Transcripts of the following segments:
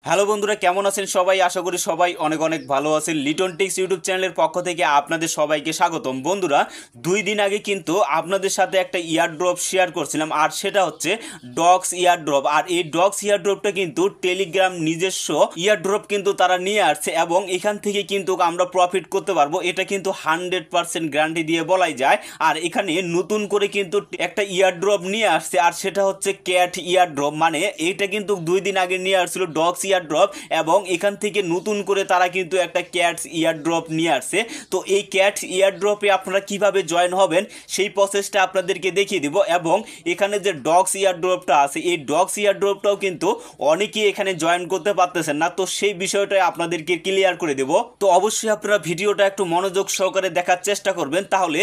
Hello বন্ধুরা, কেমন আছেন সবাই? আশা করি সবাই অনেক অনেক ভালো আছেন। লিটন টেক্স ইউটিউব চ্যানেলের পক্ষ থেকে আপনাদের সবাইকে স্বাগতম। বন্ধুরা, 2 দিন আগে কিন্তু আপনাদের সাথে একটা ইয়ারড্রপ শেয়ার করছিলাম, আর সেটা হচ্ছে ডগস ইয়ারড্রপ। আর এই ডগস ইয়ারড্রপটা কিন্তু টেলিগ্রাম নিজস্ব ইয়ারড্রপ কিন্তু তারা নিয়ে আসছে, এবং এখান থেকে কিন্তু আমরা প্রফিট করতে পারবো। এটা কিন্তু 100% গ্যারান্টি দিয়ে বলাই যায়। আর এখানে নতুন করে কিন্তু একটা ইয়ারড্রপ নিয়ে আসছে, আর সেটা হচ্ছে ক্যাট ইয়ারড্রপ। মানে এটা কিন্তু 2 দিন আগে নিয়ে আসছিল ডগস ইয়ারড্রপ, এবং এখান থেকে নতুন করে তারা কিন্তু একটা ক্যাটস ইয়ারড্রপ নিয়ে আসছে। তো এই ক্যাটস ইয়ারড্রপে আপনারা কিভাবে জয়েন হবেন সেই প্রসেসটা আপনাদেরকে দেখিয়ে দিব। এবং এখানে যে ডগস ইয়ারড্রপটা আছে, এই ডগস ইয়ারড্রপটাও কিন্তু অনেকেই এখানে জয়েন করতে পারতেছেন না। তো সেই বিষয়টাই আপনাদেরকে ক্লিয়ার করে দেব। তো অবশ্যই আপনারা ভিডিওটা একটু মনোযোগ সহকারে দেখার চেষ্টা করবেন, তাহলে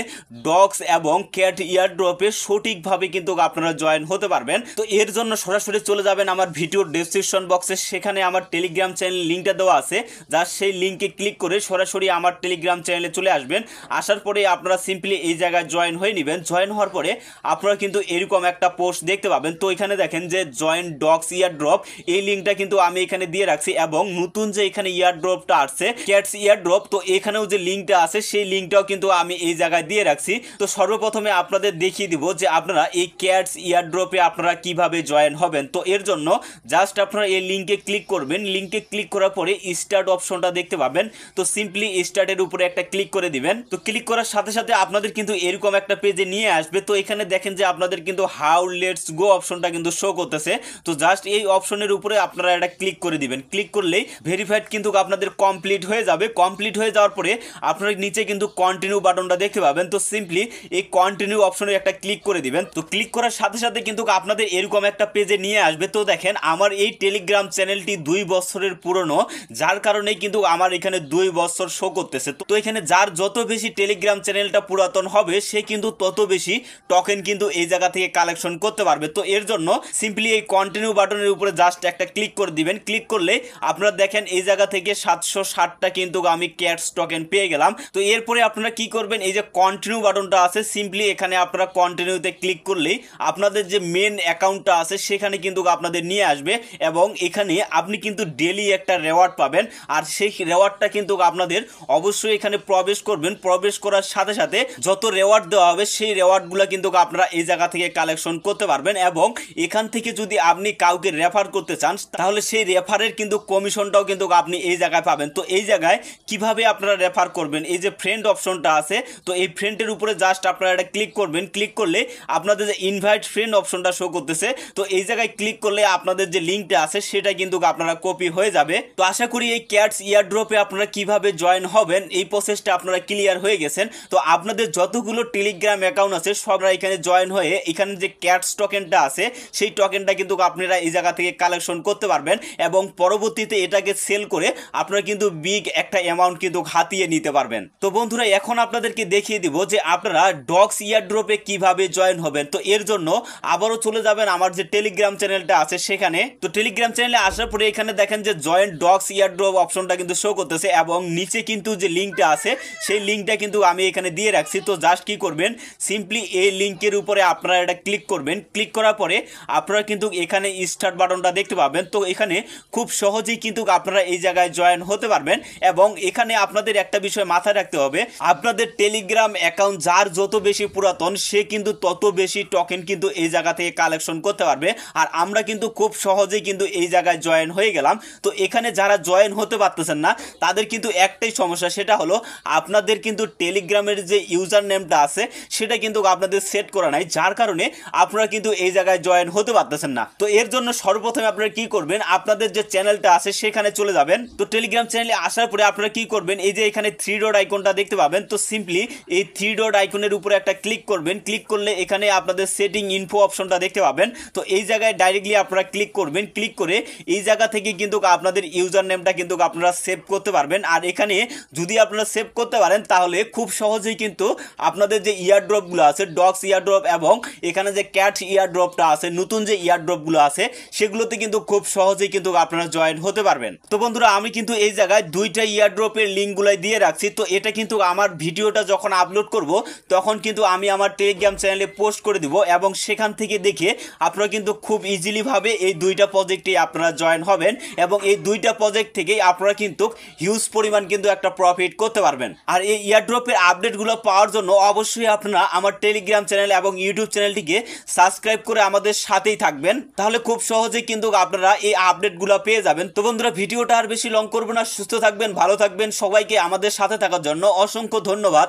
ডগস এবং ক্যাট ইয়ারড্রপে সঠিকভাবে কিন্তু আপনারা জয়েন হতে পারবেন। তো এর জন্য সরাসরি চলে যাবেন আমার ভিডিওর ডেসক্রিপশন বক্সে, সেখানে আমার টেলিগ্রাম চ্যানেল লিঙ্কটা দেওয়া আছে। জাস্ট সেই লিঙ্কে ক্লিক করে সরাসরি আমার টেলিগ্রাম চ্যানেলে চলে আসবেন। আসার পরে আপনারা সিম্পলি এই জায়গায় জয়েন হয়ে নেবেন। জয়েন হওয়ার পরে আপনারা কিন্তু এরকম একটা পোস্ট দেখতে পাবেন। তো এখানে দেখেন যে জয়েন ডগস ইয়ারড্রপ, এই লিঙ্কটা কিন্তু আমি এখানে দিয়ে রাখছি। এবং নতুন যে এখানে ইয়ারড্রপটা আসছে ক্যাটস ইয়ারড্রপ, তো এখানেও যে লিঙ্কটা আছে সেই লিঙ্কটাও কিন্তু আমি এই জায়গায় দিয়ে রাখছি। তো সর্বপ্রথমে আপনাদের দেখিয়ে দিব যে আপনারা এই ক্যাটস ইয়ারড্রপে আপনারা কিভাবে জয়েন হবেন। তো এর জন্য জাস্ট আপনারা এই লিঙ্কে ক্লিক করবেন। লিঙ্কে ক্লিক করার পরে স্টার্ট অপশনটা দেখতে পাবেন। তো সিম্পলি স্টার্টের উপরে একটা ক্লিক করে দিবেন। তো ক্লিক করার সাথে সাথে আপনাদের কিন্তু এরকম একটা পেজে নিয়ে আসবে। তো এখানে দেখেন যে আপনাদের কিন্তু হাউ লেটস গো অপশনটা কিন্তু শো করতেছে। তো জাস্ট এই অপশনের উপরে আপনারা এটা ক্লিক করে দিবেন। ক্লিক করলেই ভেরিফাইড কিন্তু আপনাদের কমপ্লিট হয়ে যাবে। কমপ্লিট হয়ে যাওয়ার পরে আপনারা নিচে কিন্তু কন্টিনিউ বাটনটা দেখতে পাবেন। তো সিম্পলি এই কন্টিনিউ অপশনে একটা ক্লিক করে দিবেন। তো ক্লিক করার সাথে সাথে কিন্তু আপনাদের এরকম একটা পেজে নিয়ে আসবে। তো দেখেন আমার এই টেলিগ্রাম চ্যানেলটি 2 বছরের পুরনো, যার কারণে কিন্তু আমার এখানে 2 বছর শো করতেছে। তো এখানে যার যত বেশি টেলিগ্রাম চ্যানেলটা পুরাতন হবে সে কিন্তু তত বেশি টোকেন কিন্তু এই জায়গা থেকে কালেকশন করতে পারবে। তো এর জন্য সিম্পলি এই কন্টিনিউ বাটনের উপরে জাস্ট একটা ক্লিক করে দিবেন। ক্লিক করলে আপনারা দেখেন এই জায়গা থেকে 760টা কিন্তু আমি ক্যাটস টোকেন পেয়ে গেলাম। তো এরপরে আপনারা কি করবেন, এই যে কন্টিনিউ বাটনটা আছে সিম্পলি এখানে আপনারা কন্টিনিউতে ক্লিক করলেই আপনাদের যে মেন অ্যাকাউন্টটা আছে সেখানে কিন্তু আপনাদের নিয়ে আসবে। এবং এখানে আপনি কিন্তু ডেলি একটা রেওয়ার্ড পাবেন, আর সেই রেওয়ার্ডটা কিন্তু আপনাদের অবশ্যই এখানে প্রবেশ করবেন। প্রবেশ করার সাথে সাথে যত রেওয়ার্ড দেওয়া হবে সেই রেওয়ার্ডগুলো কিন্তু আপনারা এই জায়গা থেকে কালেকশন করতে পারবেন। এবং এখান থেকে যদি আপনি কাউকে রেফার করতে চান তাহলে সেই রেফারের কিন্তু কমিশনটাও কিন্তু আপনি এই জায়গায় পাবেন। তো এই জায়গায় কিভাবে আপনারা রেফার করবেন, এই যে ফ্রেন্ড অপশনটা আছে, তো এই ফ্রেন্ডের উপরে জাস্ট আপনারা এটা ক্লিক করবেন। ক্লিক করলে আপনাদের যে ইনভাইট ফ্রেন্ড অপশনটা শো করতেছে, তো এই জায়গায় ক্লিক করলে আপনাদের যে লিঙ্কটা আছে সেটা কিন্তু আপনারা কপি হয়ে যাবে। তো আশা করি এই ক্যাটস ইয়ারড্রপে আপনারা কিভাবে জয়েন হবেন এই প্রসেসটা আপনারা ক্লিয়ার হয়ে গেছেন। তো আপনাদের যতগুলো টেলিগ্রাম অ্যাকাউন্ট আছে সবরা এখানে জয়েন হয়ে এখানে যে ক্যাটস টোকেনটা আছে সেই টোকেনটা কিন্তু আপনারা এই জায়গা থেকে কালেকশন করতে পারবেন, এবং পরবর্তীতে এটাকে সেল করে আপনারা কিন্তু বিগ একটা অ্যামাউন্ট কিন্তু হাতিয়ে নিতে পারবেন। তো বন্ধুরা, এখন আপনাদেরকে দেখিয়ে দিব যে আপনারা ডগস ইয়ারড্রপে কিভাবে জয়েন হবেন। তো এর জন্য আবারও চলে যাবেন আমার যে টেলিগ্রাম চ্যানেলটা আছে সেখানে। তো টেলিগ্রাম চ্যানেলে আসার পরে এখানে দেখেন যে জয়েন ডগস ইয়ারড্রপ অপশনটা কিন্তু শো করতেছে, এবং নিচে কিন্তু যে লিঙ্কটা আছে সেই লিঙ্কটা কিন্তু আমি এখানে দিয়ে রাখছি। তো জাস্ট কি করবেন, সিম্পলি এই লিঙ্কের উপরে আপনারা এটা ক্লিক করবেন। ক্লিক করার পরে আপনারা কিন্তু এখানে স্টার্ট বাটনটা দেখতে পাবেন। তো এখানে খুব সহজেই কিন্তু আপনারা এই জায়গায় জয়েন হতে পারবেন। এবং এখানে আপনাদের একটা বিষয় মাথায় রাখতে হবে, আপনাদের টেলিগ্রাম অ্যাকাউন্ট যার যত বেশি পুরাতন সে কিন্তু তত বেশি টোকেন কিন্তু এই জায়গা থেকে কালেকশন করতে পারবে। আর আমরা কিন্তু খুব সহজেই কিন্তু এই জায়গায় জয়েন হয়ে গেলাম। তো এখানে যারা জয়েন হতে পারতেছেন না তাদের কিন্তু একটাই সমস্যা, সেটা হলো আপনাদের কিন্তু টেলিগ্রামের যে ইউজার নেমটা আছে সেটা কিন্তু আপনাদের সেট করা নাই, যার কারণে আপনারা কিন্তু এই জায়গায় জয়েন হতে পারতেছেন না। তো এর জন্য সর্বপ্রথমে আপনারা কি করবেন, আপনাদের যে চ্যানেলটা আছে সেখানে চলে যাবেন। তো টেলিগ্রাম চ্যানেলে আসার পরে আপনারা কি করবেন, এই যে এখানে 3 ডট আইকনটা দেখতে পাবেন। তো সিম্পলি এই 3 ডট আইকনের উপরে একটা ক্লিক করবেন। ক্লিক করলে এখানে আপনাদের সেটিং ইনফো অপশনটা দেখতে পাবেন। তো এই জায়গায় ডাইরেক্টলি আপনারা ক্লিক করবেন। ক্লিক করে এই জায়গা থেকে কিন্তু আপনাদের ইউজার নেমটা কিন্তু আপনারা সেভ করতে পারবেন। আর এখানে যদি আপনারা সেভ করতে পারেন তাহলে খুব সহজেই কিন্তু আপনাদের যে ইয়ারড্রপগুলো আছে ডগস ইয়ারড্রপ এবং এখানে যে ক্যাট ইয়ারড্রপটা আছে, নতুন যে ইয়ারড্রপগুলো আছে সেগুলোতে কিন্তু খুব সহজেই কিন্তু আপনারা জয়েন হতে পারবেন। তো বন্ধুরা, আমি কিন্তু এই জায়গায় 2টা ইয়ারড্রপের লিঙ্কগুলাই দিয়ে রাখছি। তো এটা কিন্তু আমার ভিডিওটা যখন আপলোড করব তখন কিন্তু আমি আমার টেলিগ্রাম চ্যানেলে পোস্ট করে দিব, এবং সেখান থেকে দেখে আপনারা কিন্তু খুব ইজিলি ভাবে এই 2টা প্রজেক্টে আপনারা জয়েন হবেন। হবেন এবং এই দুইটা প্রজেক্ট থেকেই আপনারা কিন্তু হিউজ পরিমাণ কিন্তু একটা প্রফিট করতে পারবেন। আর এই ইয়ারড্রপের আপডেটগুলো পাওয়ার জন্য অবশ্যই আপনারা আমার টেলিগ্রাম চ্যানেল এবং ইউটিউব চ্যানেলটিকে সাবস্ক্রাইব করে আমাদের সাথেই থাকবেন, তাহলে খুব সহজেই কিন্তু আপনারা এই আপডেটগুলো পেয়ে যাবেন। তো বন্ধুরা, ভিডিওটা আর বেশি লং করবো না, সুস্থ থাকবেন, ভালো থাকবেন, সবাইকে আমাদের সাথে থাকার জন্য অসংখ্য ধন্যবাদ।